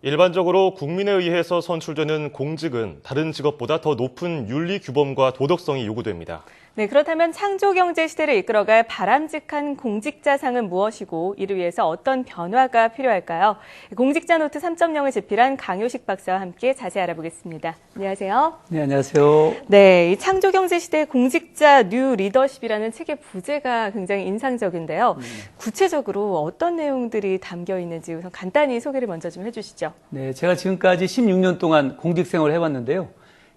일반적으로 국민에 의해서 선출되는 공직은 다른 직업보다 더 높은 윤리 규범과 도덕성이 요구됩니다. 네, 그렇다면 창조경제 시대를 이끌어갈 바람직한 공직자상은 무엇이고 이를 위해서 어떤 변화가 필요할까요? 공직자 노트 3.0을 집필한 강효식 박사와 함께 자세히 알아보겠습니다. 안녕하세요. 네, 안녕하세요. 네, 이 창조경제 시대 공직자 뉴 리더십이라는 책의 부제가 굉장히 인상적인데요. 구체적으로 어떤 내용들이 담겨 있는지 우선 간단히 소개를 먼저 좀 해주시죠. 네, 제가 지금까지 16년 동안 공직 생활을 해왔는데요.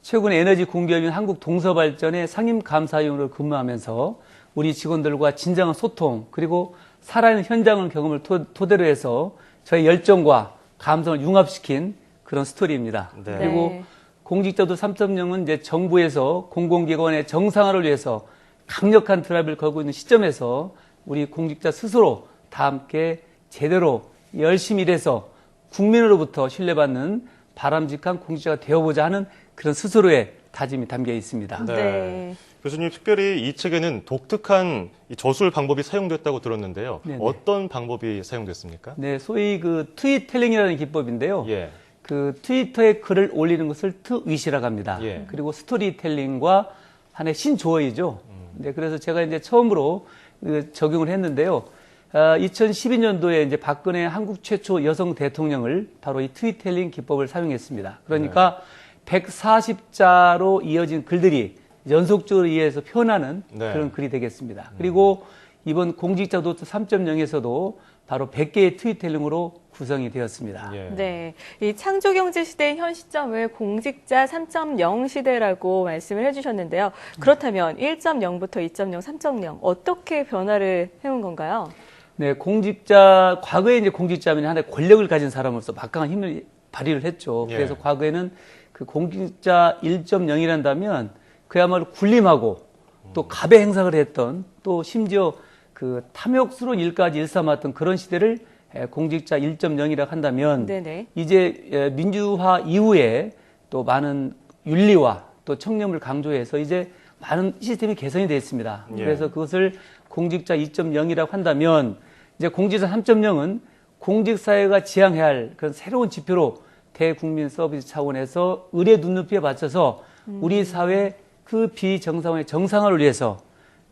최근에 에너지 공기업인 한국동서발전의 상임감사위원으로 근무하면서 우리 직원들과 진정한 소통 그리고 살아있는 현장을 경험을 토대로 해서 저의 열정과 감성을 융합시킨 그런 스토리입니다. 네. 그리고 공직자도 3.0은 이제 정부에서 공공기관의 정상화를 위해서 강력한 드라이브를 걸고 있는 시점에서 우리 공직자 스스로 다 함께 제대로 열심히 일해서 국민으로부터 신뢰받는 바람직한 공직자가 되어보자 하는 그런 스스로의 다짐이 담겨 있습니다. 네. 교수님, 특별히 이 책에는 독특한 저술 방법이 사용됐다고 들었는데요. 네네. 어떤 방법이 사용됐습니까? 네, 소위 그 트윗텔링이라는 기법인데요. 예. 그 트위터에 글을 올리는 것을 트윗이라고 합니다. 예. 그리고 스토리텔링과 하나의 신조어이죠. 네, 그래서 제가 이제 처음으로 적용을 했는데요. 2012년도에 이제 박근혜 한국 최초 여성 대통령을 바로 이 트윗텔링 기법을 사용했습니다. 그러니까 140자로 이어진 글들이 연속적으로 이어서 표현하는 그런 글이 되겠습니다. 그리고 이번 공직자 노트 3.0에서도 바로 100개의 트윗텔링으로 구성이 되었습니다. 예. 네, 이 창조경제 시대의 현 시점을 공직자 3.0 시대라고 말씀을 해주셨는데요. 그렇다면 1.0부터 2.0, 3.0 어떻게 변화를 해온 건가요? 네, 과거에 이제 공직자면 하나의 권력을 가진 사람으로서 막강한 힘을 발휘를 했죠. 예. 그래서 과거에는 그 공직자 1.0이란다면 그야말로 군림하고 또 갑의 행사를 했던 또 심지어 그 탐욕스러운 일까지 일삼았던 그런 시대를 공직자 1.0이라고 한다면 네네. 이제 민주화 이후에 또 많은 윤리와 또 청렴을 강조해서 이제 많은 시스템이 개선이 되어 있습니다. 예. 그래서 그것을 공직자 2.0이라고 한다면 이제 공직자 3.0은 공직사회가 지향해야 할 그런 새로운 지표로 대국민 서비스 차원에서 의뢰 눈높이에 맞춰서 우리 사회 그 비정상화의 정상화를 위해서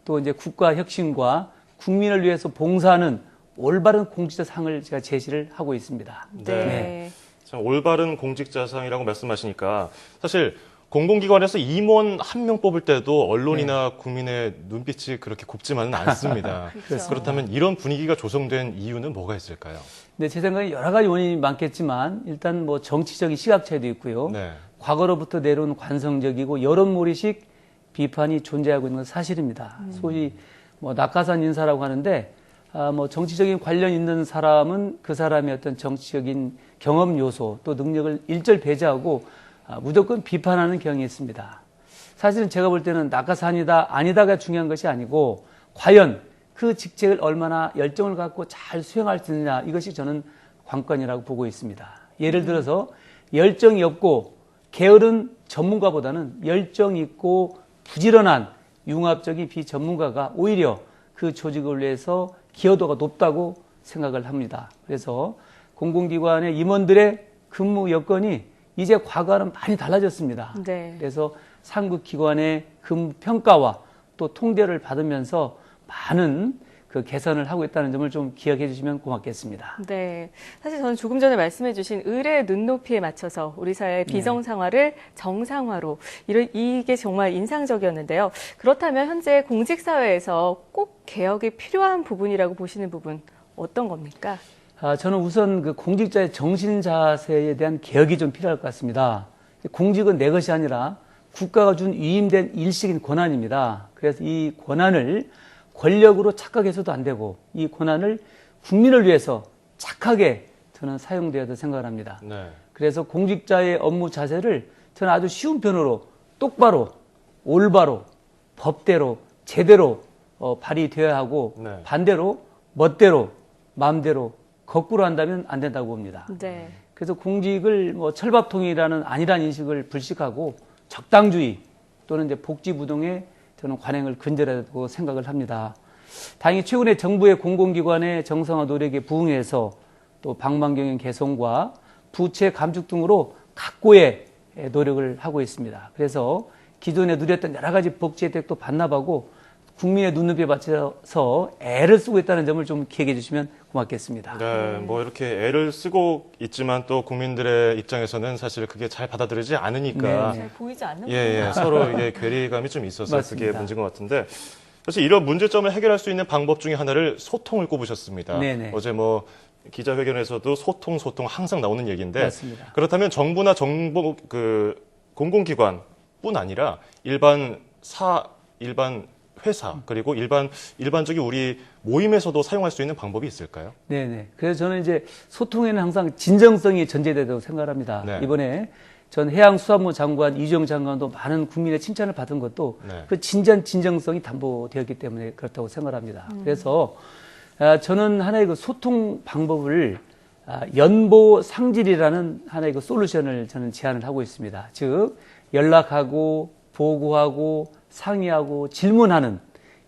또 이제 국가 혁신과 국민을 위해서 봉사하는 올바른 공직자상을 제가 제시를 하고 있습니다. 네. 참 올바른 공직자상이라고 말씀하시니까 사실 공공기관에서 임원 한 명 뽑을 때도 언론이나 국민의 눈빛이 그렇게 곱지만은 않습니다. 그렇죠. 그렇다면 이런 분위기가 조성된 이유는 뭐가 있을까요? 네, 제 생각에 여러 가지 원인이 많겠지만 일단 뭐 정치적인 시각차이도 있고요. 네. 과거로부터 내려온 관성적이고 여론몰이식 비판이 존재하고 있는 건 사실입니다. 소위 뭐 낙하산 인사라고 하는데 뭐 정치적인 관련 있는 사람은 그 사람의 어떤 정치적인 경험 요소 또 능력을 일절 배제하고 무조건 비판하는 경향이 있습니다. 사실은 제가 볼 때는 낙하산이다 아니다가 중요한 것이 아니고 과연 그 직책을 얼마나 열정을 갖고 잘 수행할 수 있느냐 이것이 저는 관건이라고 보고 있습니다. 예를 들어서 열정이 없고 게으른 전문가보다는 열정 있고 부지런한 융합적인 비전문가가 오히려 그 조직을 위해서 기여도가 높다고 생각을 합니다. 그래서 공공기관의 임원들의 근무 여건이 이제 과거와는 많이 달라졌습니다. 네. 그래서 상급기관의 근무 평가와 또 통제를 받으면서 많은 그 개선을 하고 있다는 점을 좀 기억해 주시면 고맙겠습니다. 네. 사실 저는 조금 전에 말씀해 주신 의뢰 눈높이에 맞춰서 우리 사회의 비정상화를 정상화로 이게 정말 인상적이었는데요. 그렇다면 현재 공직사회에서 꼭 개혁이 필요한 부분이라고 보시는 부분 어떤 겁니까? 저는 우선 그 공직자의 정신 자세에 대한 개혁이 좀 필요할 것 같습니다. 공직은 내 것이 아니라 국가가 준 위임된 일식인 권한입니다. 그래서 이 권한을 권력으로 착각해서도 안 되고 이 권한을 국민을 위해서 착하게 저는 사용되어야 생각을 합니다. 네. 그래서 공직자의 업무 자세를 저는 아주 쉬운 편으로 똑바로 올바로 법대로 제대로 발휘되어야 하고 네. 반대로 멋대로 마음대로 거꾸로 한다면 안 된다고 봅니다. 네. 그래서 공직을 뭐 철밥통이라는 안일한 인식을 불식하고 적당주의 또는 이제 복지부동에 저는 관행을 근절하다고 생각을 합니다. 다행히 최근에 정부의 공공기관의 정상화 노력에 부응해서 또 방방경영 개선과 부채 감축 등으로 각고의 노력을 하고 있습니다. 그래서 기존에 누렸던 여러 가지 복지 혜택도 반납하고 국민의 눈높이에 맞춰서 애를 쓰고 있다는 점을 좀 기억해 주시면 고맙겠습니다. 네, 뭐 이렇게 애를 쓰고 있지만 또 국민들의 입장에서는 사실 그게 잘 받아들이지 않으니까 네, 잘 보이지 않는 예, 서로 이게 괴리감이 좀 있어서 맞습니다. 그게 문제인 것 같은데 사실 이런 문제점을 해결할 수 있는 방법 중에 하나를 소통을 꼽으셨습니다. 네네. 어제 뭐 기자회견에서도 소통 항상 나오는 얘기인데 맞습니다. 그렇다면 정부나 정보 공공기관뿐 아니라 일반 회사 그리고 일반적인 우리 모임에서도 사용할 수 있는 방법이 있을까요? 네네. 그래서 저는 이제 소통에는 항상 진정성이 전제된다고 생각합니다. 네. 이번에 전 해양수산부 장관 이주영 장관도 많은 국민의 칭찬을 받은 것도 네. 그 진정성이 담보되었기 때문에 그렇다고 생각합니다. 그래서 저는 하나의 그 소통 방법을 연보 상질이라는 하나의 그 솔루션을 저는 제안을 하고 있습니다. 즉 연락하고 보고하고 상의하고 질문하는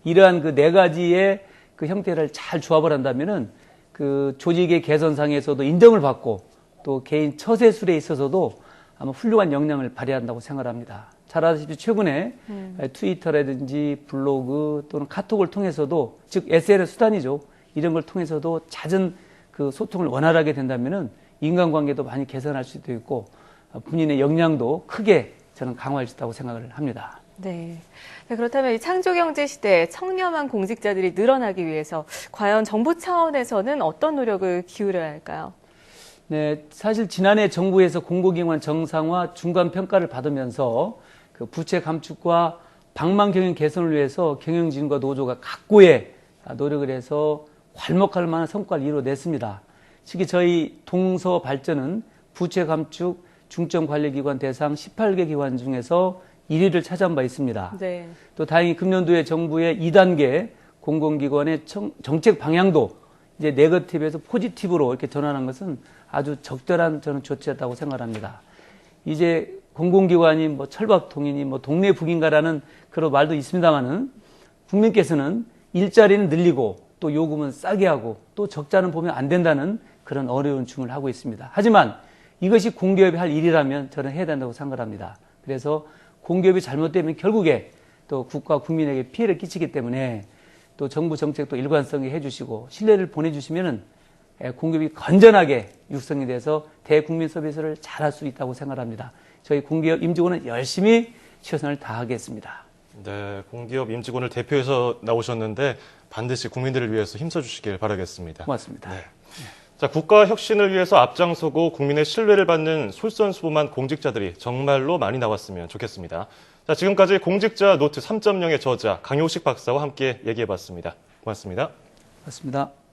이러한 그 네 가지의 그 형태를 잘 조합을 한다면은 그 조직의 개선상에서도 인정을 받고 또 개인 처세술에 있어서도 아마 훌륭한 역량을 발휘한다고 생각합니다. 잘 아시다시피 최근에 트위터라든지 블로그 또는 카톡을 통해서도 즉 SNS 수단이죠. 이런 걸 통해서도 잦은 그 소통을 원활하게 된다면은 인간관계도 많이 개선할 수도 있고 본인의 역량도 크게 저는 강화할 수 있다고 생각을 합니다. 네. 네, 그렇다면 이 창조경제 시대에 청렴한 공직자들이 늘어나기 위해서 과연 정부 차원에서는 어떤 노력을 기울여야 할까요? 네, 사실 지난해 정부에서 공공기관 정상화 중간 평가를 받으면서 그 부채 감축과 방망 경영 개선을 위해서 경영진과 노조가 각고의 노력을 해서 괄목할 만한 성과를 이뤄냈습니다. 특히 저희 동서 발전은 부채 감축 중점관리기관 대상 18개 기관 중에서 1위를 차지한 바 있습니다. 네. 또 다행히 금년도에 정부의 2단계 공공기관의 정책 방향도 이제 네거티브에서 포지티브로 이렇게 전환한 것은 아주 적절한 저는 조치였다고 생각합니다. 이제 공공기관이 뭐 철밥통이니 뭐 동네 북인가라는 그런 말도 있습니다만은 국민께서는 일자리는 늘리고 또 요금은 싸게 하고 또 적자는 보면 안 된다는 그런 어려운 중을 하고 있습니다. 하지만 이것이 공기업이 할 일이라면 저는 해야 된다고 생각합니다. 그래서 공기업이 잘못되면 결국에 또 국가 국민에게 피해를 끼치기 때문에 또 정부 정책도 일관성에 해주시고 신뢰를 보내주시면은 공기업이 건전하게 육성이 돼서 대국민 서비스를 잘할 수 있다고 생각합니다. 저희 공기업 임직원은 열심히 최선을 다하겠습니다. 네, 공기업 임직원을 대표해서 나오셨는데 반드시 국민들을 위해서 힘써주시길 바라겠습니다. 고맙습니다. 네. 자, 국가 혁신을 위해서 앞장서고 국민의 신뢰를 받는 솔선수범한 공직자들이 정말로 많이 나왔으면 좋겠습니다. 자, 지금까지 공직자 노트 3.0의 저자 강효식 박사와 함께 얘기해봤습니다. 고맙습니다. 고맙습니다.